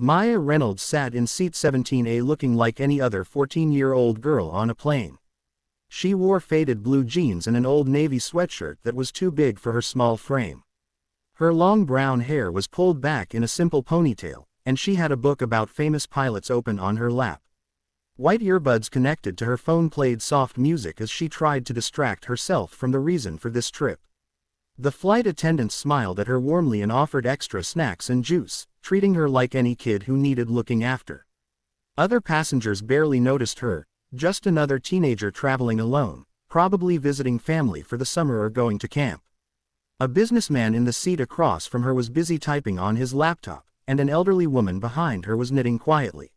Maya Reynolds sat in seat 17A looking like any other 14-year-old girl on a plane. She wore faded blue jeans and an old navy sweatshirt that was too big for her small frame. Her long brown hair was pulled back in a simple ponytail, and she had a book about famous pilots open on her lap. White earbuds connected to her phone played soft music as she tried to distract herself from the reason for this trip. The flight attendant smiled at her warmly and offered extra snacks and juice, treating her like any kid who needed looking after. Other passengers barely noticed her, just another teenager traveling alone, probably visiting family for the summer or going to camp. A businessman in the seat across from her was busy typing on his laptop, and an elderly woman behind her was knitting quietly.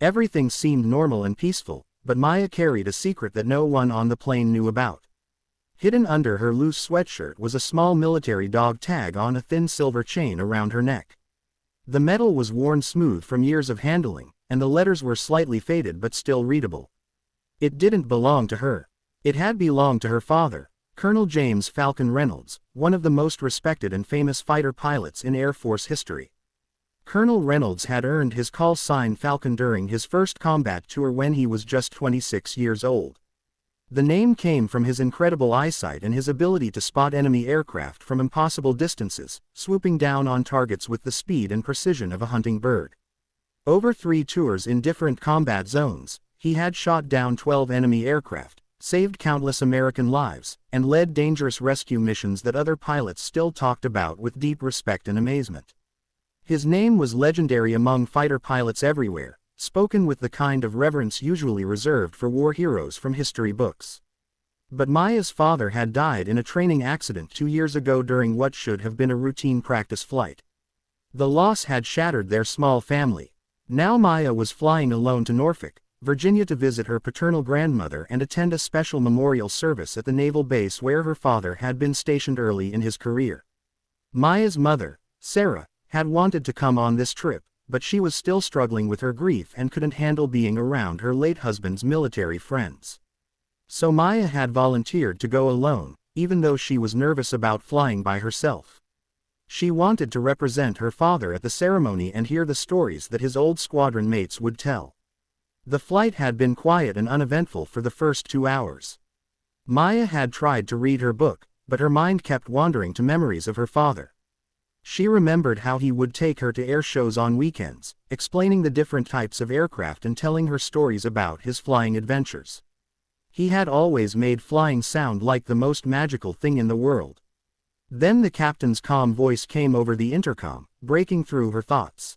Everything seemed normal and peaceful, but Maya carried a secret that no one on the plane knew about. Hidden under her loose sweatshirt was a small military dog tag on a thin silver chain around her neck. The metal was worn smooth from years of handling, and the letters were slightly faded but still readable. It didn't belong to her. It had belonged to her father, Colonel James Falcon Reynolds, one of the most respected and famous fighter pilots in Air Force history. Colonel Reynolds had earned his call sign Falcon during his first combat tour when he was just 26 years old. The name came from his incredible eyesight and his ability to spot enemy aircraft from impossible distances, swooping down on targets with the speed and precision of a hunting bird. Over 3 tours in different combat zones, he had shot down 12 enemy aircraft, saved countless American lives, and led dangerous rescue missions that other pilots still talked about with deep respect and amazement. His name was legendary among fighter pilots everywhere, spoken with the kind of reverence usually reserved for war heroes from history books. But Maya's father had died in a training accident 2 years ago during what should have been a routine practice flight. The loss had shattered their small family. Now Maya was flying alone to Norfolk, Virginia to visit her paternal grandmother and attend a special memorial service at the naval base where her father had been stationed early in his career. Maya's mother, Sarah, had wanted to come on this trip, but she was still struggling with her grief and couldn't handle being around her late husband's military friends. So Maya had volunteered to go alone, even though she was nervous about flying by herself. She wanted to represent her father at the ceremony and hear the stories that his old squadron mates would tell. The flight had been quiet and uneventful for the first 2 hours. Maya had tried to read her book, but her mind kept wandering to memories of her father. She remembered how he would take her to air shows on weekends, explaining the different types of aircraft and telling her stories about his flying adventures. He had always made flying sound like the most magical thing in the world. Then the captain's calm voice came over the intercom, breaking through her thoughts.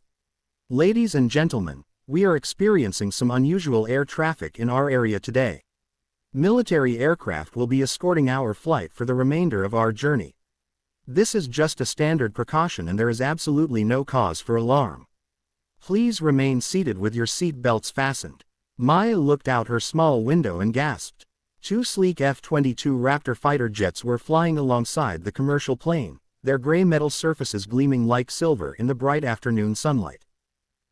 "Ladies and gentlemen, we are experiencing some unusual air traffic in our area today. Military aircraft will be escorting our flight for the remainder of our journey. This is just a standard precaution and there is absolutely no cause for alarm. Please remain seated with your seat belts fastened." Maya looked out her small window and gasped. 2 sleek F-22 Raptor fighter jets were flying alongside the commercial plane, their gray metal surfaces gleaming like silver in the bright afternoon sunlight.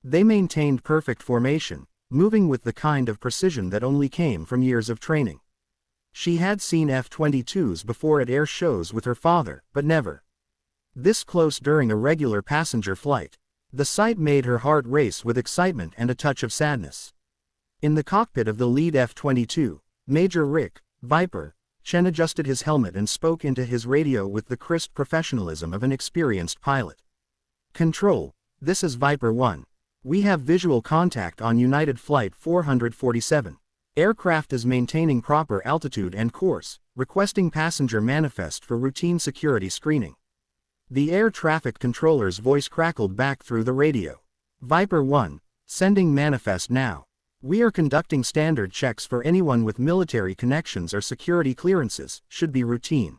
They maintained perfect formation, moving with the kind of precision that only came from years of training. She had seen F-22s before at air shows with her father, but never this close during a regular passenger flight. The sight made her heart race with excitement and a touch of sadness. In the cockpit of the lead F-22, Major Rick Viper Chen adjusted his helmet and spoke into his radio with the crisp professionalism of an experienced pilot. "Control, this is Viper 1. We have visual contact on United Flight 447. Aircraft is maintaining proper altitude and course, requesting passenger manifest for routine security screening." The air traffic controller's voice crackled back through the radio. "Viper 1, sending manifest now. We are conducting standard checks for anyone with military connections or security clearances, should be routine."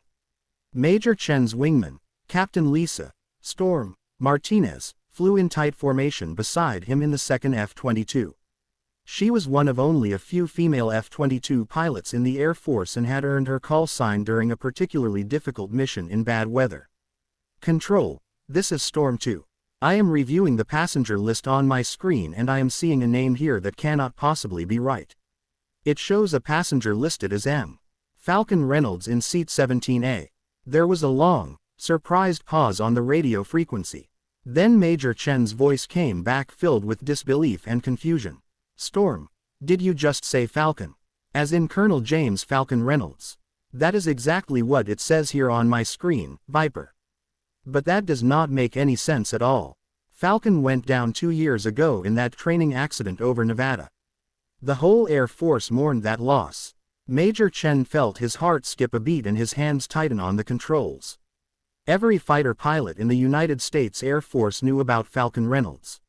Major Chen's wingman, Captain Lisa Storm Martinez, flew in tight formation beside him in the second F-22. She was one of only a few female F-22 pilots in the Air Force and had earned her call sign during a particularly difficult mission in bad weather. "Control, this is Storm 2. I am reviewing the passenger list on my screen and I am seeing a name here that cannot possibly be right. It shows a passenger listed as M. Falcon Reynolds in seat 17A. There was a long, surprised pause on the radio frequency. Then Major Chen's voice came back filled with disbelief and confusion. Storm. Did you just say Falcon? As in Colonel James Falcon Reynolds. That is exactly what it says here on my screen, Viper. But that does not make any sense at all. Falcon went down 2 years ago in that training accident over Nevada. The whole Air Force mourned that loss. Major Chen felt his heart skip a beat and his hands tighten on the controls. Every fighter pilot in the United States Air Force knew about Falcon Reynolds.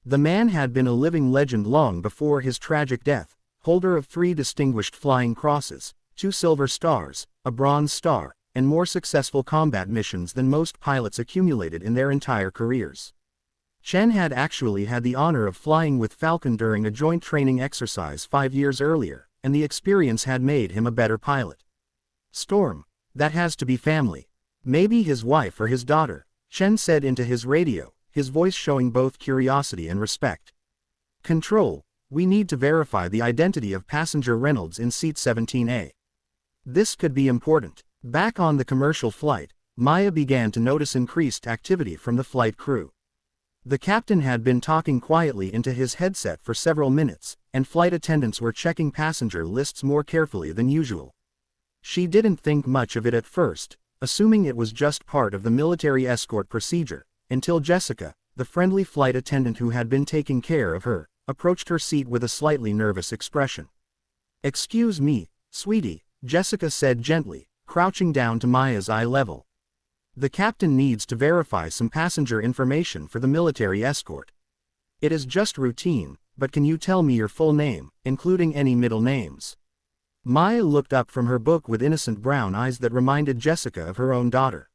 The man had been a living legend long before his tragic death, holder of 3 distinguished flying crosses, 2 silver stars, a bronze star, and more successful combat missions than most pilots accumulated in their entire careers. Chen had actually had the honor of flying with Falcon during a joint training exercise 5 years earlier, and the experience had made him a better pilot. Storm. That has to be family. Maybe his wife or his daughter, Chen said into his radio, his voice showing both curiosity and respect. Control. We need to verify the identity of passenger Reynolds in seat 17A. This could be important. Back on the commercial flight, Maya began to notice increased activity from the flight crew. The captain had been talking quietly into his headset for several minutes, and flight attendants were checking passenger lists more carefully than usual. She didn't think much of it at first, assuming it was just part of the military escort procedure, until Jessica, the friendly flight attendant who had been taking care of her, approached her seat with a slightly nervous expression. "Excuse me, sweetie," Jessica said gently, crouching down to Maya's eye level. "The captain needs to verify some passenger information for the military escort. It is just routine, but can you tell me your full name, including any middle names?" Maya looked up from her book with innocent brown eyes that reminded Jessica of her own daughter.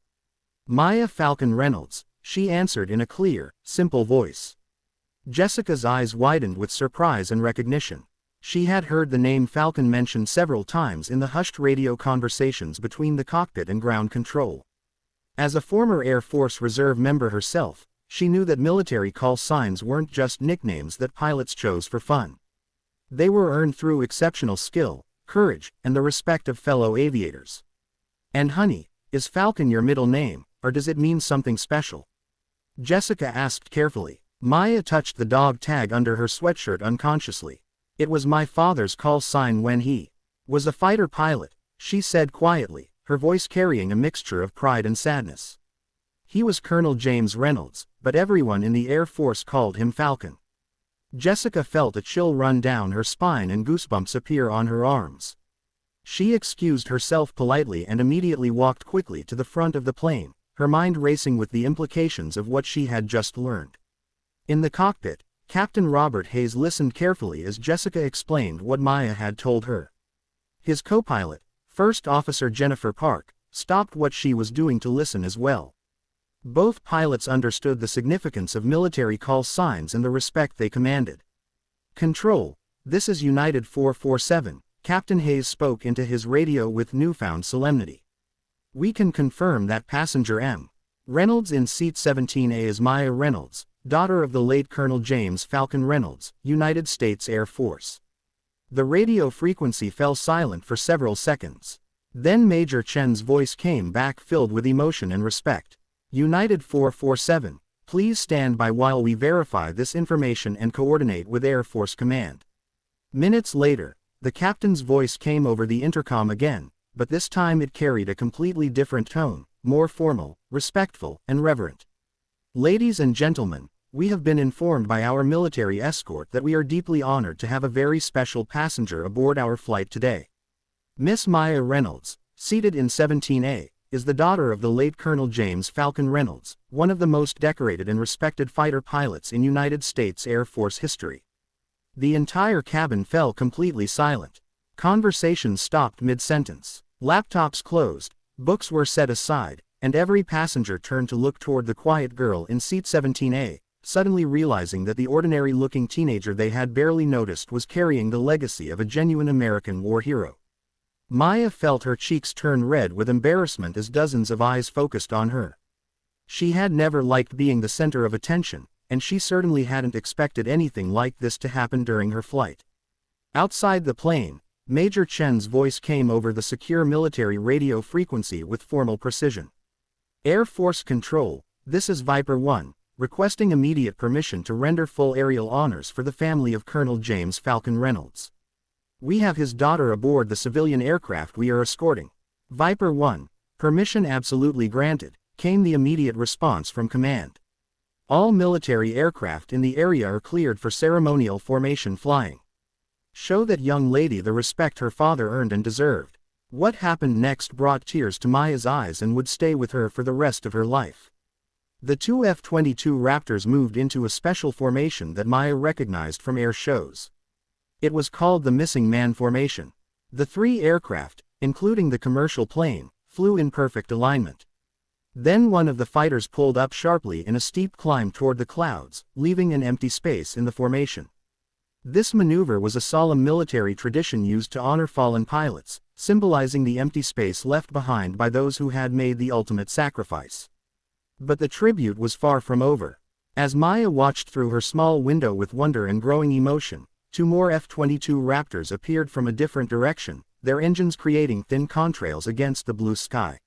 "Maya Falcon Reynolds," she answered in a clear, simple voice. Jessica's eyes widened with surprise and recognition. She had heard the name Falcon mentioned several times in the hushed radio conversations between the cockpit and ground control. As a former Air Force Reserve member herself, she knew that military call signs weren't just nicknames that pilots chose for fun. They were earned through exceptional skill, courage, and the respect of fellow aviators. "And honey, is Falcon your middle name, or does it mean something special?" Jessica asked carefully. Maya touched the dog tag under her sweatshirt unconsciously. "It was my father's call sign when he was a fighter pilot," she said quietly, her voice carrying a mixture of pride and sadness. "He was Colonel James Reynolds, but everyone in the Air Force called him Falcon." Jessica felt a chill run down her spine and goosebumps appear on her arms. She excused herself politely and immediately walked quickly to the front of the plane, her mind racing with the implications of what she had just learned. In the cockpit, Captain Robert Hayes listened carefully as Jessica explained what Maya had told her. His co-pilot, First Officer Jennifer Park, stopped what she was doing to listen as well. Both pilots understood the significance of military call signs and the respect they commanded. "Control, this is United 447, Captain Hayes spoke into his radio with newfound solemnity. "We can confirm that passenger M. Reynolds in seat 17A is Maya Reynolds, daughter of the late Colonel James Falcon Reynolds, United States Air Force." The radio frequency fell silent for several seconds. Then Major Chen's voice came back filled with emotion and respect. "United 447, please stand by while we verify this information and coordinate with Air Force Command." Minutes later, the captain's voice came over the intercom again, but this time it carried a completely different tone, more formal, respectful, and reverent. "Ladies and gentlemen, we have been informed by our military escort that we are deeply honored to have a very special passenger aboard our flight today. Miss Maya Reynolds, seated in 17A, is the daughter of the late Colonel James Falcon Reynolds, one of the most decorated and respected fighter pilots in United States Air Force history." The entire cabin fell completely silent. Conversation stopped mid-sentence. Laptops closed, books were set aside, and every passenger turned to look toward the quiet girl in seat 17A, suddenly realizing that the ordinary-looking teenager they had barely noticed was carrying the legacy of a genuine American war hero. Maya felt her cheeks turn red with embarrassment as dozens of eyes focused on her. She had never liked being the center of attention, and she certainly hadn't expected anything like this to happen during her flight. Outside the plane, Major Chen's voice came over the secure military radio frequency with formal precision. "Air Force Control, this is Viper 1, requesting immediate permission to render full aerial honors for the family of Colonel James Falcon Reynolds. We have his daughter aboard the civilian aircraft we are escorting. Viper 1, permission absolutely granted, came the immediate response from command. All military aircraft in the area are cleared for ceremonial formation flying. Show that young lady the respect her father earned and deserved. What happened next brought tears to Maya's eyes and would stay with her for the rest of her life. The two F-22 Raptors moved into a special formation that Maya recognized from air shows. It was called the Missing Man Formation. The three aircraft, including the commercial plane, flew in perfect alignment. Then one of the fighters pulled up sharply in a steep climb toward the clouds, leaving an empty space in the formation. This maneuver was a solemn military tradition used to honor fallen pilots, symbolizing the empty space left behind by those who had made the ultimate sacrifice. But the tribute was far from over. As Maya watched through her small window with wonder and growing emotion, two more F-22 Raptors appeared from a different direction, their engines creating thin contrails against the blue sky.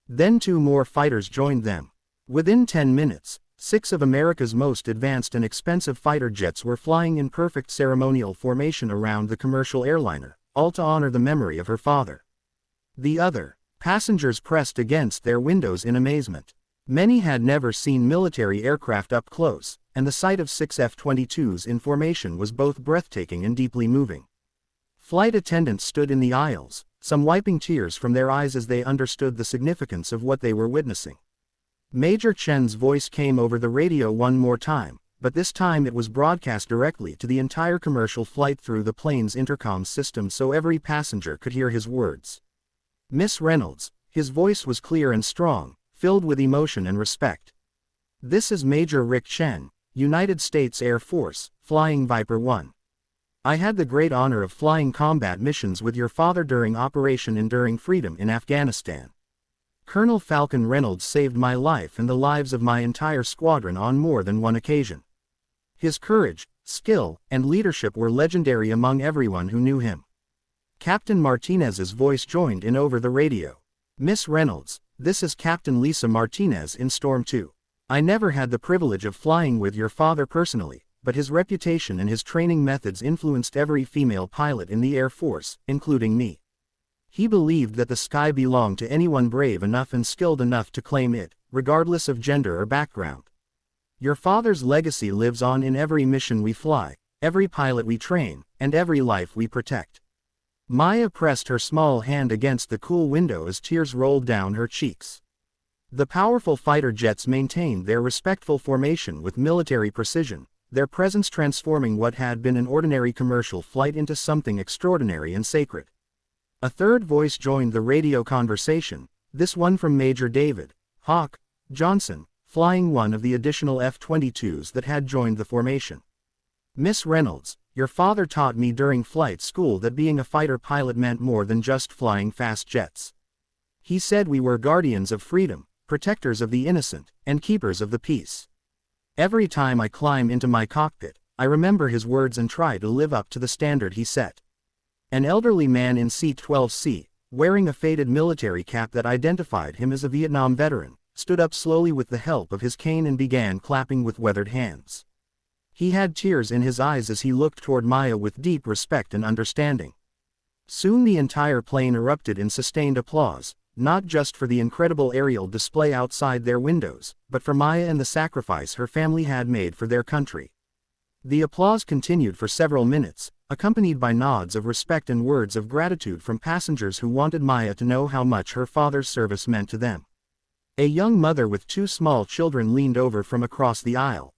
Then two more fighters joined them. Within 10 minutes, 6 of America's most advanced and expensive fighter jets were flying in perfect ceremonial formation around the commercial airliner, all to honor the memory of her father. The other passengers pressed against their windows in amazement. Many had never seen military aircraft up close, and the sight of 6 F-22s in formation was both breathtaking and deeply moving. Flight attendants stood in the aisles, some wiping tears from their eyes as they understood the significance of what they were witnessing. Major Chen's voice came over the radio one more time, but this time it was broadcast directly to the entire commercial flight through the plane's intercom system so every passenger could hear his words. Miss Reynolds, his voice was clear and strong, filled with emotion and respect. This is Major Rick Chen, United States Air Force, flying Viper 1. I had the great honor of flying combat missions with your father during Operation Enduring Freedom in Afghanistan. Colonel Falcon Reynolds saved my life and the lives of my entire squadron on more than one occasion. His courage, skill, and leadership were legendary among everyone who knew him. Captain Martinez's voice joined in over the radio. Miss Reynolds, this is Captain Lisa Martinez in Storm 2. I never had the privilege of flying with your father personally, but his reputation and his training methods influenced every female pilot in the Air Force, including me. He believed that the sky belonged to anyone brave enough and skilled enough to claim it, regardless of gender or background. Your father's legacy lives on in every mission we fly, every pilot we train, and every life we protect. Maya pressed her small hand against the cool window as tears rolled down her cheeks. The powerful fighter jets maintained their respectful formation with military precision, their presence transforming what had been an ordinary commercial flight into something extraordinary and sacred. A third voice joined the radio conversation, this one from Major David Hawk Johnson, flying one of the additional F-22s that had joined the formation. Miss Reynolds, your father taught me during flight school that being a fighter pilot meant more than just flying fast jets. He said we were guardians of freedom, protectors of the innocent, and keepers of the peace. Every time I climb into my cockpit, I remember his words and try to live up to the standard he set. An elderly man in seat 12C, wearing a faded military cap that identified him as a Vietnam veteran, stood up slowly with the help of his cane and began clapping with weathered hands. He had tears in his eyes as he looked toward Maya with deep respect and understanding. Soon the entire plane erupted in sustained applause, not just for the incredible aerial display outside their windows, but for Maya and the sacrifice her family had made for their country. The applause continued for several minutes, accompanied by nods of respect and words of gratitude from passengers who wanted Maya to know how much her father's service meant to them. A young mother with 2 small children leaned over from across the aisle.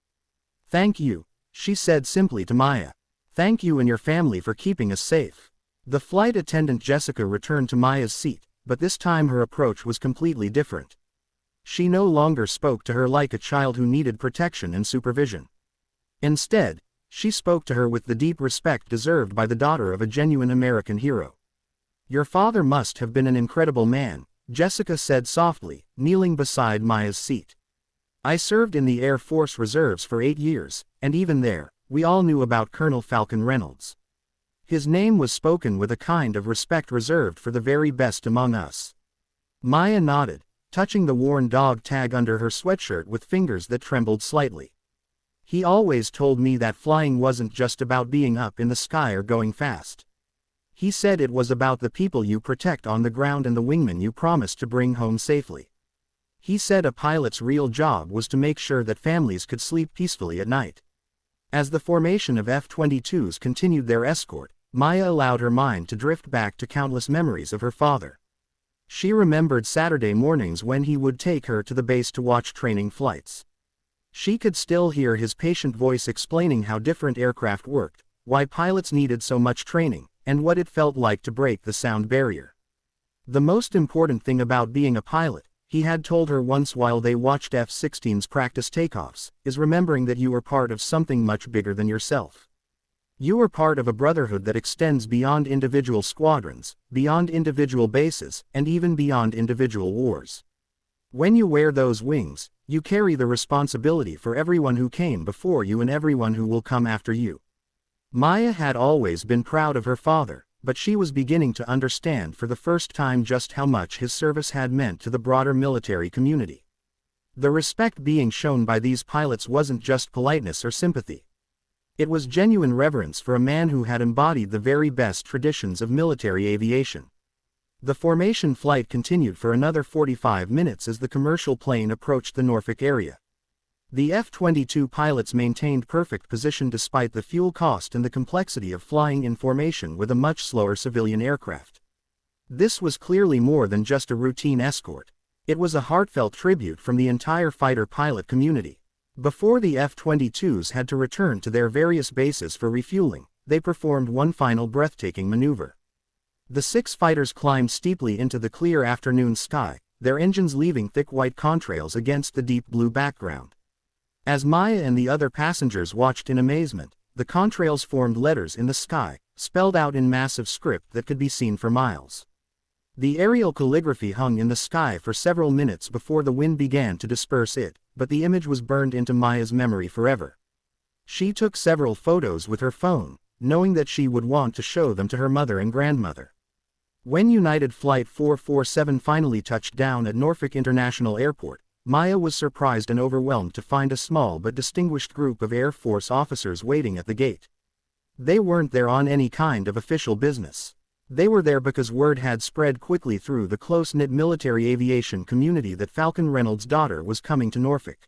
"Thank you," she said simply to Maya. "Thank you and your family for keeping us safe." The flight attendant Jessica returned to Maya's seat, but this time her approach was completely different. She no longer spoke to her like a child who needed protection and supervision. Instead, she spoke to her with the deep respect deserved by the daughter of a genuine American hero. "Your father must have been an incredible man," Jessica said softly, kneeling beside Maya's seat. "I served in the Air Force Reserves for 8 years, and even there, we all knew about Colonel Falcon Reynolds. His name was spoken with a kind of respect reserved for the very best among us." Maya nodded, touching the worn dog tag under her sweatshirt with fingers that trembled slightly. "He always told me that flying wasn't just about being up in the sky or going fast. He said it was about the people you protect on the ground and the wingmen you promise to bring home safely. He said a pilot's real job was to make sure that families could sleep peacefully at night." As the formation of F-22s continued their escort, Maya allowed her mind to drift back to countless memories of her father. She remembered Saturday mornings when he would take her to the base to watch training flights. She could still hear his patient voice explaining how different aircraft worked, why pilots needed so much training, and what it felt like to break the sound barrier. "The most important thing about being a pilot," he had told her once while they watched F-16s practice takeoffs, "is remembering that you are part of something much bigger than yourself. You are part of a brotherhood that extends beyond individual squadrons, beyond individual bases, and even beyond individual wars. When you wear those wings, you carry the responsibility for everyone who came before you and everyone who will come after you." Maya had always been proud of her father, but she was beginning to understand for the first time just how much his service had meant to the broader military community. The respect being shown by these pilots wasn't just politeness or sympathy. It was genuine reverence for a man who had embodied the very best traditions of military aviation. The formation flight continued for another 45 minutes as the commercial plane approached the Norfolk area. The F-22 pilots maintained perfect position despite the fuel cost and the complexity of flying in formation with a much slower civilian aircraft. This was clearly more than just a routine escort. It was a heartfelt tribute from the entire fighter pilot community. Before the F-22s had to return to their various bases for refueling, they performed one final breathtaking maneuver. The 6 fighters climbed steeply into the clear afternoon sky, their engines leaving thick white contrails against the deep blue background. As Maya and the other passengers watched in amazement, the contrails formed letters in the sky, spelled out in massive script that could be seen for miles. The aerial calligraphy hung in the sky for several minutes before the wind began to disperse it, but the image was burned into Maya's memory forever. She took several photos with her phone, knowing that she would want to show them to her mother and grandmother. When United Flight 447 finally touched down at Norfolk International Airport, Maya was surprised and overwhelmed to find a small but distinguished group of Air Force officers waiting at the gate. They weren't there on any kind of official business. They were there because word had spread quickly through the close-knit military aviation community that Falcon Reynolds' daughter was coming to Norfolk.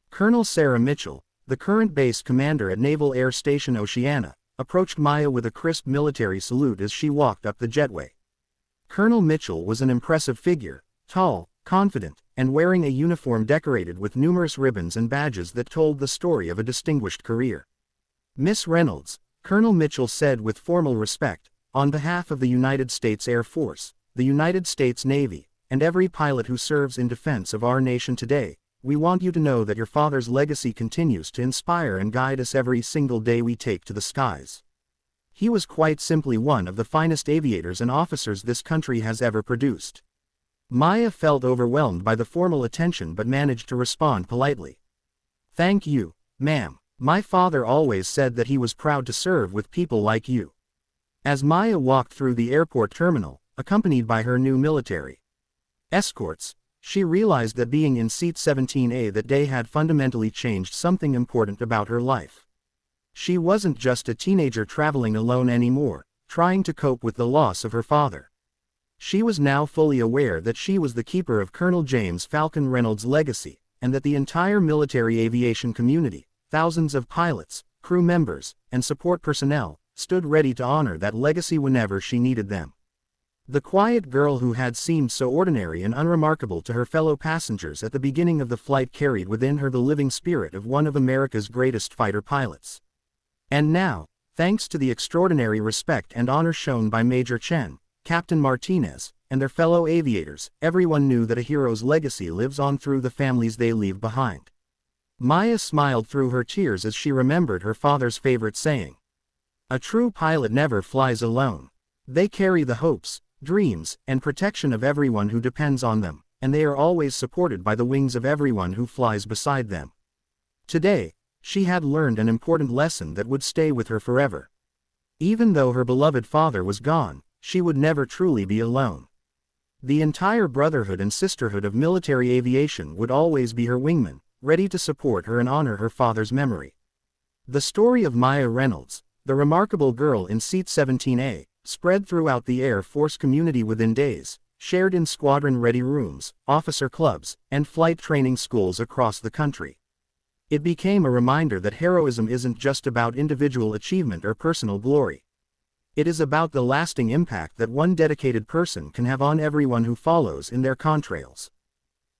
Colonel Sarah Mitchell, the current base commander at Naval Air Station Oceana, approached Maya with a crisp military salute as she walked up the jetway. Colonel Mitchell was an impressive figure, tall, confident, and wearing a uniform decorated with numerous ribbons and badges that told the story of a distinguished career. "Miss Reynolds," Colonel Mitchell said with formal respect, "on behalf of the United States Air Force, the United States Navy, and every pilot who serves in defense of our nation today, we want you to know that your father's legacy continues to inspire and guide us every single day we take to the skies. He was quite simply one of the finest aviators and officers this country has ever produced." Maya felt overwhelmed by the formal attention but managed to respond politely. "Thank you, ma'am. My father always said that he was proud to serve with people like you." As Maya walked through the airport terminal, accompanied by her new military escorts, she realized that being in seat 17A that day had fundamentally changed something important about her life. She wasn't just a teenager traveling alone anymore, trying to cope with the loss of her father. She was now fully aware that she was the keeper of Colonel James Falcon Reynolds' legacy, and that the entire military aviation community, thousands of pilots, crew members, and support personnel, stood ready to honor that legacy whenever she needed them. The quiet girl who had seemed so ordinary and unremarkable to her fellow passengers at the beginning of the flight carried within her the living spirit of one of America's greatest fighter pilots. And now, thanks to the extraordinary respect and honor shown by Major Chen, Captain Martinez, and their fellow aviators, everyone knew that a hero's legacy lives on through the families they leave behind. Maya smiled through her tears as she remembered her father's favorite saying. "A true pilot never flies alone. They carry the hopes, dreams, and protection of everyone who depends on them, and they are always supported by the wings of everyone who flies beside them." Today, she had learned an important lesson that would stay with her forever. Even though her beloved father was gone, she would never truly be alone. The entire brotherhood and sisterhood of military aviation would always be her wingmen, ready to support her and honor her father's memory. The story of Maya Reynolds, the remarkable girl in Seat 17A, spread throughout the Air Force community within days, shared in squadron-ready rooms, officer clubs, and flight training schools across the country. It became a reminder that heroism isn't just about individual achievement or personal glory. It is about the lasting impact that one dedicated person can have on everyone who follows in their contrails.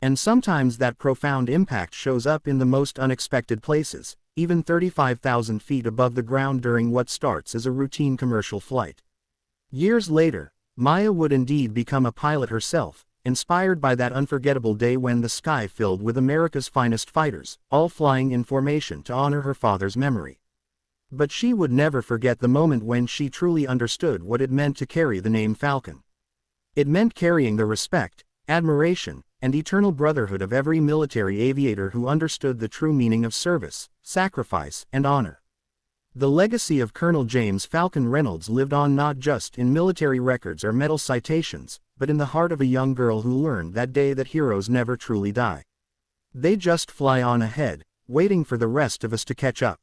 And sometimes that profound impact shows up in the most unexpected places, even 35,000 feet above the ground during what starts as a routine commercial flight. Years later, Maya would indeed become a pilot herself, inspired by that unforgettable day when the sky filled with America's finest fighters, all flying in formation to honor her father's memory. But she would never forget the moment when she truly understood what it meant to carry the name Falcon. It meant carrying the respect, admiration, and eternal brotherhood of every military aviator who understood the true meaning of service, sacrifice, and honor. The legacy of Colonel James Falcon Reynolds lived on not just in military records or medal citations, but in the heart of a young girl who learned that day that heroes never truly die. They just fly on ahead, waiting for the rest of us to catch up.